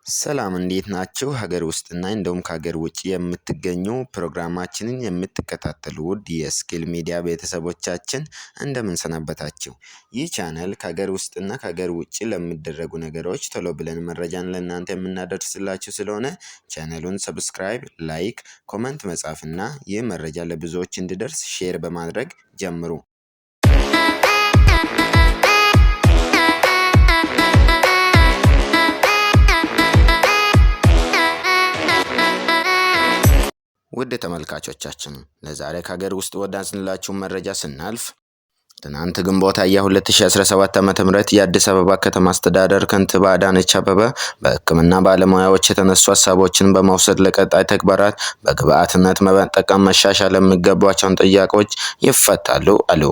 ሰላም እንዴት ናችሁ? ሀገር ውስጥና እንደውም ከሀገር ውጭ የምትገኙ ፕሮግራማችንን የምትከታተሉ ውድ የስኪል ሚዲያ ቤተሰቦቻችን እንደምን ሰነበታችሁ? ይህ ቻናል ከሀገር ውስጥና ከሀገር ውጭ ለሚደረጉ ነገሮች ቶሎ ብለን መረጃን ለእናንተ የምናደርስላችሁ ስለሆነ ቻናሉን ሰብስክራይብ፣ ላይክ፣ ኮመንት መጻፍና ይህ መረጃ ለብዙዎች እንዲደርስ ሼር በማድረግ ጀምሩ። ውድ ተመልካቾቻችን ለዛሬ ከሀገር ውስጥ ወዳዝንላችሁ መረጃ ስናልፍ ትናንት ግንቦት 2017 ዓ.ም የአዲስ አበባ ከተማ አስተዳደር ከንቲባ አዳነች አቤቤ በሕክምና ባለሙያዎች የተነሱ ሀሳቦችን በመውሰድ ለቀጣይ ተግባራት በግብዓትነት መጠቀም መሻሻል የሚገባቸውን ጥያቄዎች ይፈታሉ አሉ።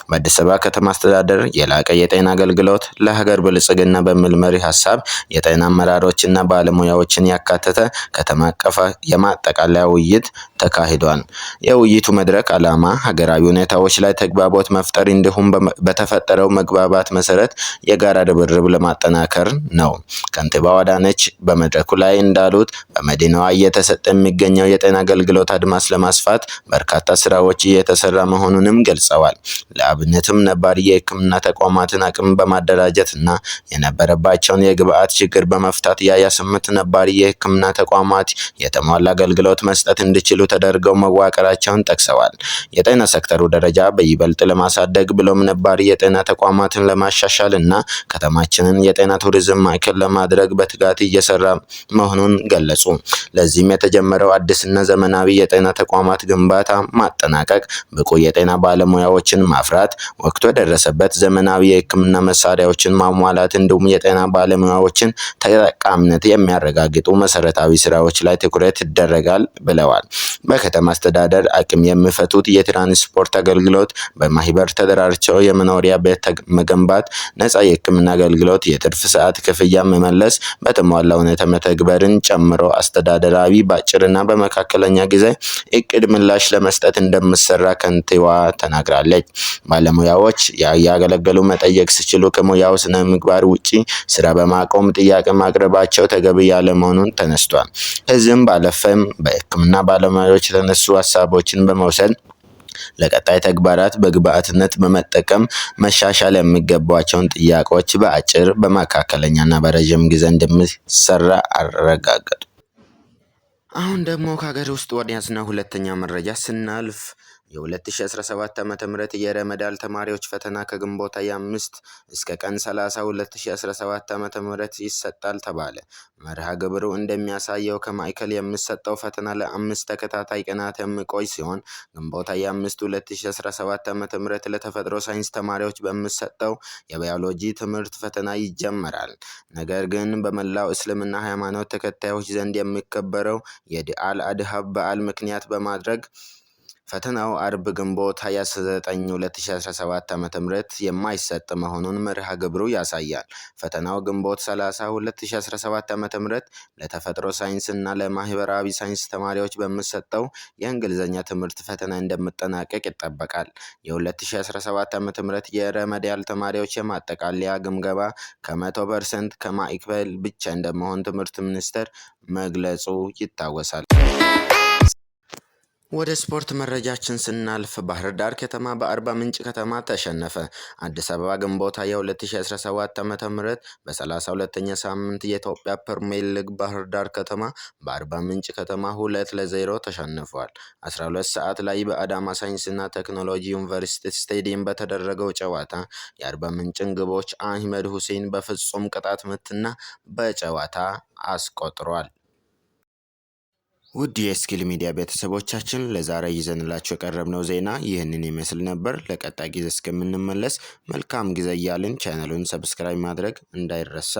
በአዲስ አበባ ከተማ አስተዳደር የላቀ የጤና አገልግሎት ለሀገር ብልጽግና በሚል መሪ ሀሳብ የጤና አመራሮችና ባለሙያዎችን ያካተተ ከተማ አቀፍ የማጠቃለያ ውይይት ተካሂዷል። የውይይቱ መድረክ ዓላማ ሀገራዊ ሁኔታዎች ላይ ተግባቦት መፍጠር እንዲሁም በተፈጠረው መግባባት መሰረት የጋራ ርብርብ ለማጠናከር ነው። ከንቲባው አዳነች በመድረኩ ላይ እንዳሉት በመዲናዋ እየተሰጠ የሚገኘው የጤና አገልግሎት አድማስ ለማስፋት በርካታ ስራዎች እየተሰራ መሆኑንም ገልጸዋል። ለአብነትም ነባር የሕክምና ተቋማትን አቅም በማደራጀት እና የነበረባቸውን የግብዓት ችግር በመፍታት የ28 ነባር የሕክምና ተቋማት የተሟላ አገልግሎት መስጠት እንዲችሉ ተደርገው መዋቀራቸውን ጠቅሰዋል። የጤና ሴክተሩ ደረጃ በይበልጥ ለማሳደግ ብሎም ነባር የጤና ተቋማትን ለማሻሻል እና ከተማችንን የጤና ቱሪዝም ማዕከል ለማድረግ በትጋት እየሰራ መሆኑን ገለጹ። ለዚህም የተጀመረው አዲስና ዘመናዊ የጤና ተቋማት ግንባታ ማጠናቀቅ፣ ብቁ የጤና ባለሙያዎችን ማፍራት፣ ወቅቱ የደረሰበት ዘመናዊ የሕክምና መሳሪያዎችን ማሟላት እንዲሁም የጤና ባለሙያዎችን ተጠቃሚነት የሚያረጋግጡ መሰረታዊ ስራዎች ላይ ትኩረት ይደረጋል ብለዋል። በከተማ አስተዳደር አቅም የሚፈቱት የትራንስፖርት አገልግሎት በማህበር ተደራጅተው የመኖሪያ ቤት መገንባት፣ ነፃ የሕክምና አገልግሎት፣ የትርፍ ሰዓት ክፍያ መመለስ በተሟላ ሁኔታ መተግበርን ጨምሮ አስተዳደራዊ በአጭርና በመካከለኛ ጊዜ እቅድ ምላሽ ለመስጠት እንደምሰራ ከንቲባዋ ተናግራለች። ባለሙያዎች ያገለገሉ መጠየቅ ሲችሉ ከሙያው ስነ ምግባር ውጪ ስራ በማቆም ጥያቄ ማቅረባቸው ተገቢ ያለመሆኑን ተነስቷል። ከዚህም ባለፈም በሕክምና ባለሙያዎች የተነሱ ሀሳቦችን በመውሰድ ለቀጣይ ተግባራት በግብዓትነት በመጠቀም መሻሻል የሚገባቸውን ጥያቄዎች በአጭር በመካከለኛና በረጅም ጊዜ እንደሚሰራ አረጋገጡ። አሁን ደግሞ ከሀገር ውስጥ ወደ ያዝነው ሁለተኛ መረጃ ስናልፍ የ2017 ዓ.ም የረመዳን ተማሪዎች ፈተና ከግንቦት 25 እስከ ቀን 30 2017 ዓ.ም ይሰጣል ተባለ። መርሃ ግብሩ እንደሚያሳየው ከማዕከል የሚሰጠው ፈተና ለ5 ተከታታይ ቀናት የሚቆይ ሲሆን ግንቦት 25 2017 ዓ.ም ለተፈጥሮ ሳይንስ ተማሪዎች በሚሰጠው የባዮሎጂ ትምህርት ፈተና ይጀመራል። ነገር ግን በመላው እስልምና ሃይማኖት ተከታዮች ዘንድ የሚከበረው የኢድ አል አድሃ በዓል ምክንያት በማድረግ ፈተናው አርብ ግንቦት 29 2017 ዓ.ም የማይሰጥ መሆኑን መርሃ ግብሩ ያሳያል። ፈተናው ግንቦት 30 2017 ዓ.ም ለተፈጥሮ ሳይንስ እና ለማህበራዊ ሳይንስ ተማሪዎች በሚሰጠው የእንግሊዝኛ ትምህርት ፈተና እንደሚጠናቀቅ ይጠበቃል። የ2017 ዓ.ም የረመዳን ተማሪዎች የማጠቃለያ ግምገማ ከ100% ከማዕከል ብቻ እንደሚሆን ትምህርት ሚኒስቴር መግለጹ ይታወሳል። ወደ ስፖርት መረጃችን ስናልፍ ባህር ዳር ከተማ በአርባ ምንጭ ከተማ ተሸነፈ። አዲስ አበባ ግንቦት 2017 ዓ.ም በ32ኛ ሳምንት የኢትዮጵያ ፕሪሚየር ሊግ ባህር ዳር ከተማ በአርባ ምንጭ ከተማ 2-0 ተሸንፏል። 12 ሰዓት ላይ በአዳማ ሳይንስና ቴክኖሎጂ ዩኒቨርሲቲ ስቴዲየም በተደረገው ጨዋታ የአርባ ምንጭን ግቦች አህመድ ሁሴን በፍጹም ቅጣት ምትና በጨዋታ አስቆጥሯል። ውድ የስኪል ሚዲያ ቤተሰቦቻችን ለዛሬ ይዘንላችሁ የቀረብነው ዜና ይህንን ይመስል ነበር። ለቀጣይ ጊዜ እስከምንመለስ መልካም ጊዜ እያልን ቻናሉን ሰብስክራይብ ማድረግ እንዳይረሳ።